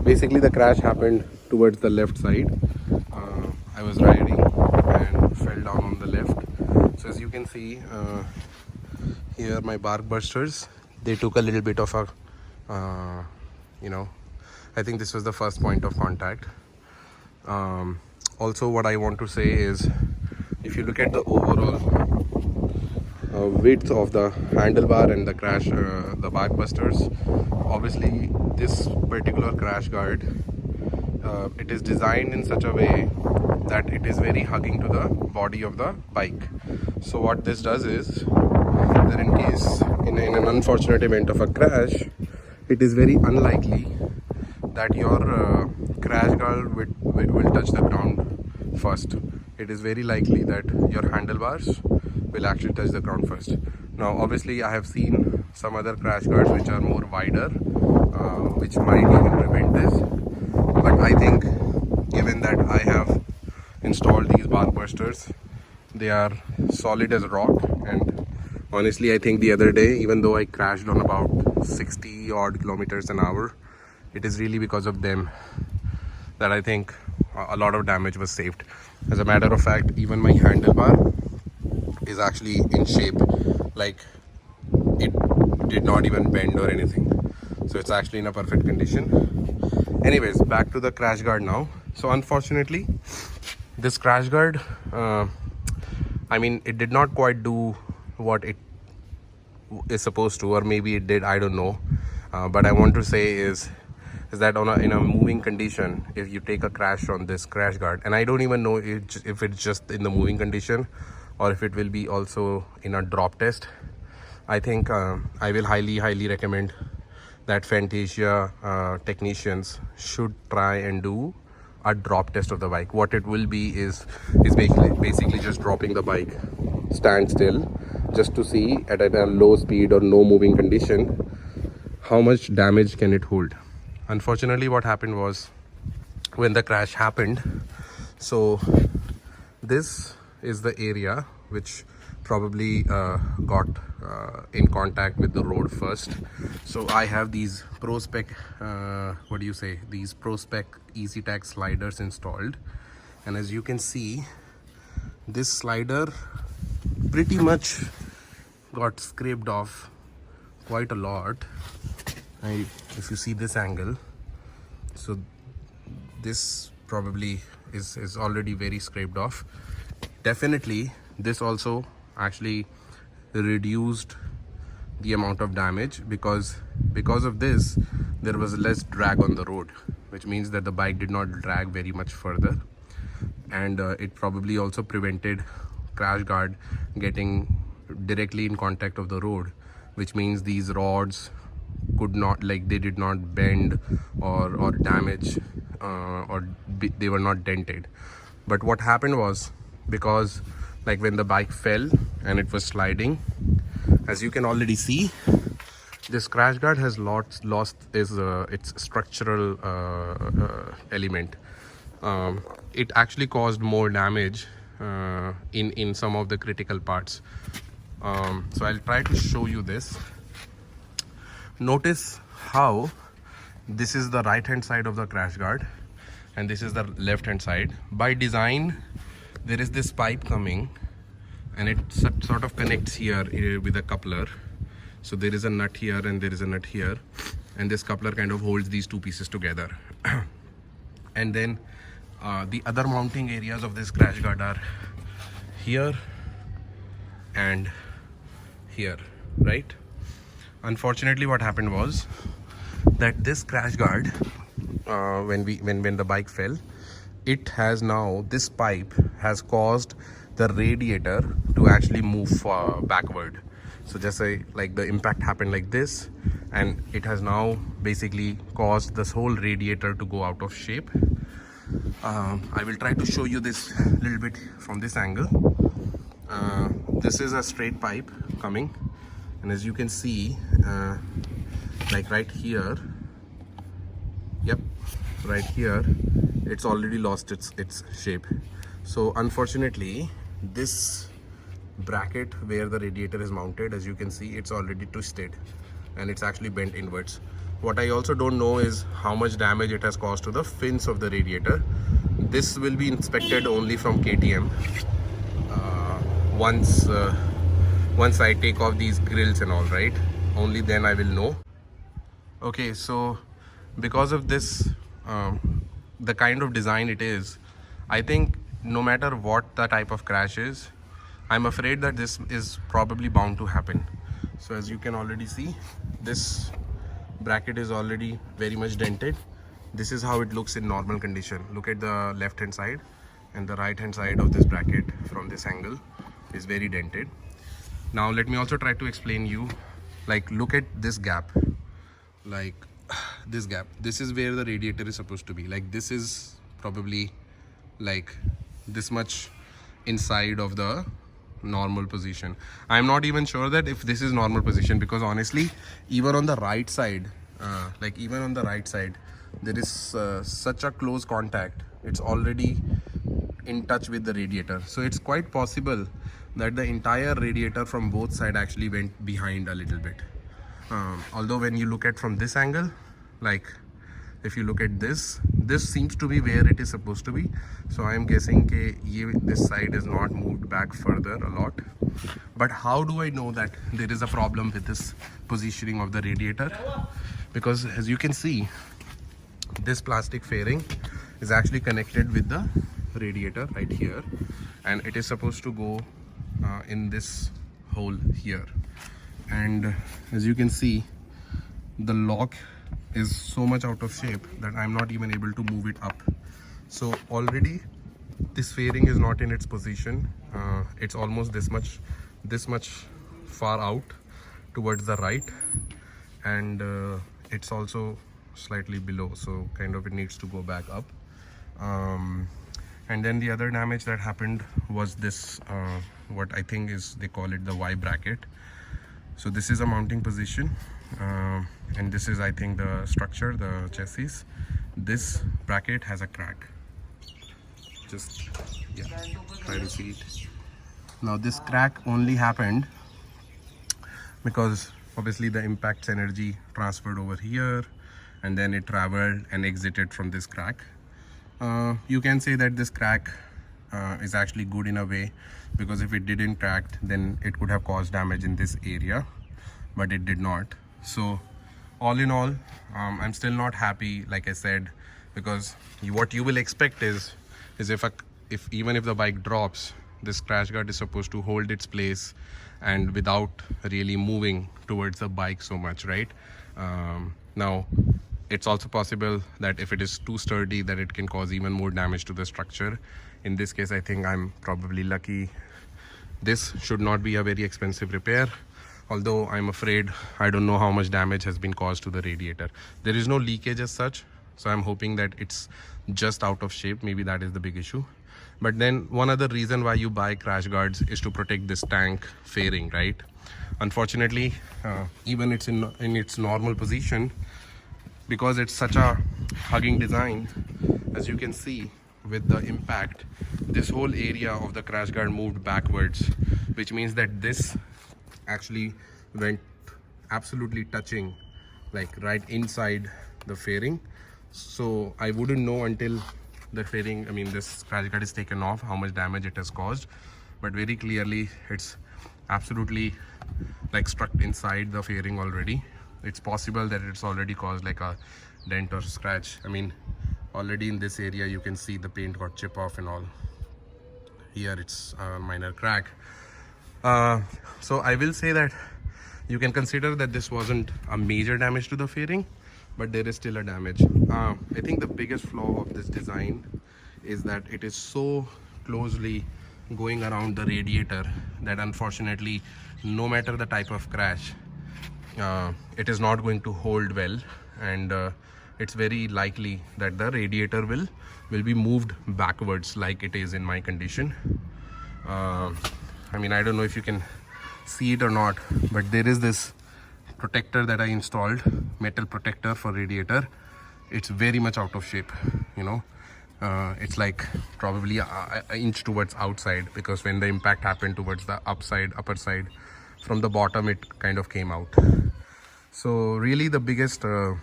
basically the crash happened towards the left side. I was riding and fell down on the left. So as you can see, here my bark busters, they took a little bit of a you know, I think this was the first point of contact. Also what I want to say is, if you look at the overall width of the handlebar and the crash, the bark busters, obviously this particular crash guard, it is designed in such a way that it is very hugging to the body of the bike. So what this does is that in case in an unfortunate event of a crash, it is very unlikely that your crash guard will touch the ground first. It is very likely that your handlebars will actually touch the ground first. Now obviously I have seen some other crash guards which are more wider, which might even prevent this, but I think given that I have installed these bark busters, they are solid as rock. And honestly I think the other day, even though I crashed on about 60 odd kilometers an hour, it is really because of them that I think a lot of damage was saved. As a matter of fact, even my handlebar is actually in shape, like it did not even bend or anything, so it's actually in a perfect condition. Anyways, back to the crash guard now. So unfortunately this crash guard, I mean, it did not quite do what it is supposed to, or maybe it did, I don't know. But I want to say is that in a moving condition, if you take a crash on this crash guard, and I don't even know if it's just in the moving condition or if it will be also in a drop test, I think I will highly recommend that Fantasia technicians should try and do a drop test of the bike. What it will be is basically just dropping the bike, stand still, just to see at a low speed or no moving condition how much damage can it hold. Unfortunately what happened was, when the crash happened, so this is the area which probably got in contact with the road first. So I have these ProSpec, what do you say, these ProSpec EasyTac sliders installed, and as you can see, this slider pretty much got scraped off quite a lot. If you see this angle, so this probably is already very scraped off. Definitely this also actually reduced the amount of damage, because of this there was less drag on the road, which means that the bike did not drag very much further, and it probably also prevented crash guard getting directly in contact of the road, which means these rods could not, like, they did not bend or damage, they were not dented. But what happened was, because like when the bike fell and it was sliding, as you can already see, this crash guard has lost its structural element. It actually caused more damage in some of the critical parts. So I'll try to show you this. Notice how this is the right hand side of the crash guard and this is the left hand side. By design, there is this pipe coming and it sort of connects here with a coupler. So there is a nut here and there is a nut here, and this coupler kind of holds these two pieces together. And then the other mounting areas of this crash guard are here and here, right? Unfortunately what happened was that this crash guard, when the bike fell, it has now, this pipe has caused the radiator to actually move backward. So just say like the impact happened like this, and it has now basically caused this whole radiator to go out of shape. I will try to show you this a little bit from this angle. This is a straight pipe coming, and as you can see, like right here, yep, right here, it's already lost its shape. So unfortunately, this bracket where the radiator is mounted, as you can see, it's already twisted and it's actually bent inwards. What I also don't know is how much damage it has caused to the fins of the radiator. This will be inspected only from KTM once I take off these grills and all, right? Only then I will know. Okay, so because of this, the kind of design it is, I think no matter what the type of crash is, I'm afraid that this is probably bound to happen. So as you can already see, this bracket is already very much dented. This is how it looks in normal condition. Look at the left hand side and the right hand side of this bracket from this angle is very dented. Now let me also try to explain you, like, look at this gap, like this gap. This is where the radiator is supposed to be. Like, this is probably like this much inside of the normal position. I'm not even sure that if this is normal position, because honestly, even on the right side, there is such a close contact. It's already in touch with the radiator, so it's quite possible that the entire radiator from both sides actually went behind a little bit. Although when you look at from this angle, like if you look at this seems to be where it is supposed to be. So I am guessing this side is not moved back further a lot. But how do I know that there is a problem with this positioning of the radiator? Because as you can see, this plastic fairing is actually connected with the radiator right here, and it is supposed to go in this hole here. And as you can see, the lock is so much out of shape that I'm not even able to move it up. So already this fairing is not in its position. It's almost this much far out towards the right, and it's also slightly below, so kind of it needs to go back up. And then the other damage that happened was this, what I think is, they call it the Y bracket. So this is a mounting position, and this is, I think, the structure, the chassis. This bracket has a crack. Just, yeah, try to see it. Now this crack only happened because obviously the impact's energy transferred over here, and then it traveled and exited from this crack. You can say that this crack is actually good in a way, because if it didn't crack, then it could have caused damage in this area, but it did not. So all in all, I'm still not happy, like I said, because what you will expect is even if the bike drops, this crash guard is supposed to hold its place and without really moving towards the bike so much, right? Now it's also possible that if it is too sturdy, that it can cause even more damage to the structure. In this case, I think I'm probably lucky. This should not be a very expensive repair, although I'm afraid I don't know how much damage has been caused to the radiator. There is no leakage as such, so I'm hoping that it's just out of shape. Maybe that is the big issue. But then one other reason why you buy crash guards is to protect this tank fairing, right? Unfortunately, even it's in its normal position, because it's such a hugging design, as you can see with the impact, this whole area of the crash guard moved backwards, which means that this actually went absolutely touching, like right inside the fairing. So I wouldn't know until the fairing, this crash guard is taken off, how much damage it has caused. But very clearly it's absolutely like struck inside the fairing already. It's possible that it's already caused like a dent or scratch. Already in this area you can see the paint got chipped off and all. Here it's a minor crack. So I will say that you can consider that this wasn't a major damage to the fairing, but there is still a damage. I think the biggest flaw of this design is that it is so closely going around the radiator that unfortunately, no matter the type of crash, it is not going to hold well, and it's very likely that the radiator will be moved backwards like it is in my condition. I don't know if you can see it or not, but there is this protector that I installed, metal protector for radiator. It's very much out of shape, it's like probably an inch towards outside, because when the impact happened towards the upper side, from the bottom it kind of came out. So really the biggest I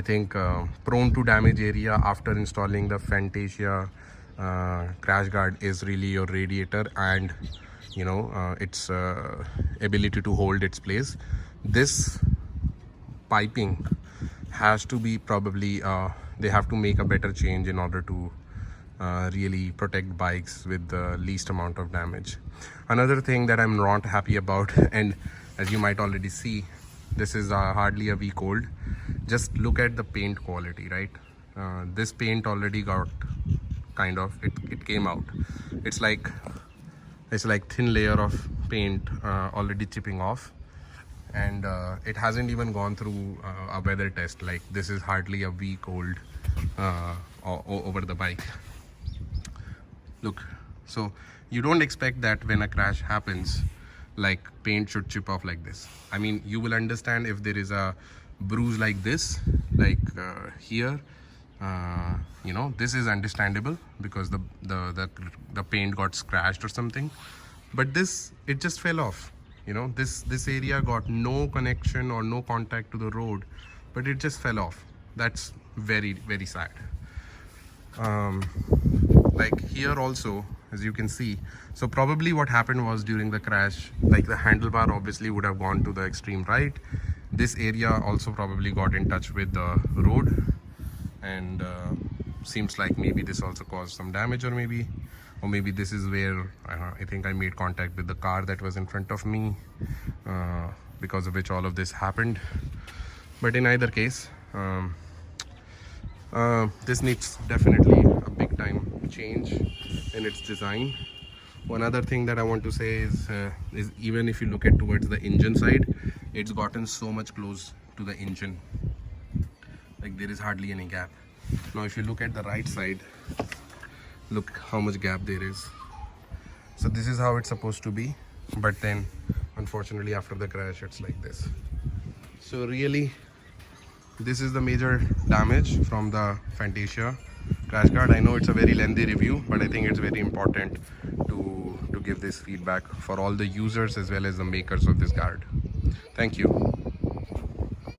think prone to damage area after installing the Fantasia crash guard is really your radiator and its ability to hold its place. This piping has to be probably they have to make a better change in order to really protect bikes with the least amount of damage. Another thing that I'm not happy about, and as you might already see, this is hardly a week old. Just look at the paint quality, right? This paint already got kind of it came out. It's like thin layer of paint already chipping off, and it hasn't even gone through a weather test. Like, this is hardly a week old over the bike. Look, so you don't expect that when a crash happens, like, paint should chip off like this. I mean, you will understand if there is a bruise like this, like here, this is understandable because the paint got scratched or something. But this, it just fell off. This area got no connection or no contact to the road, but it just fell off. That's very, very sad. Like here also, as you can see, so probably what happened was during the crash, like, the handlebar obviously would have gone to the extreme right. This area also probably got in touch with the road, and seems like maybe this also caused some damage, or maybe this is where I think I made contact with the car that was in front of me, because of which all of this happened. But in either case, this needs definitely a big time change in its design. One other thing that I want to say is even if you look at towards the engine side, it's gotten so much close to the engine, like there is hardly any gap. Now if you look at the right side, look how much gap there is. So this is how it's supposed to be, but then unfortunately after the crash it's like this. So really, this is the major damage from the Fantasia crash guard. I know it's a very lengthy review, but I think it's very important to give this feedback for all the users as well as the makers of this guard. Thank you.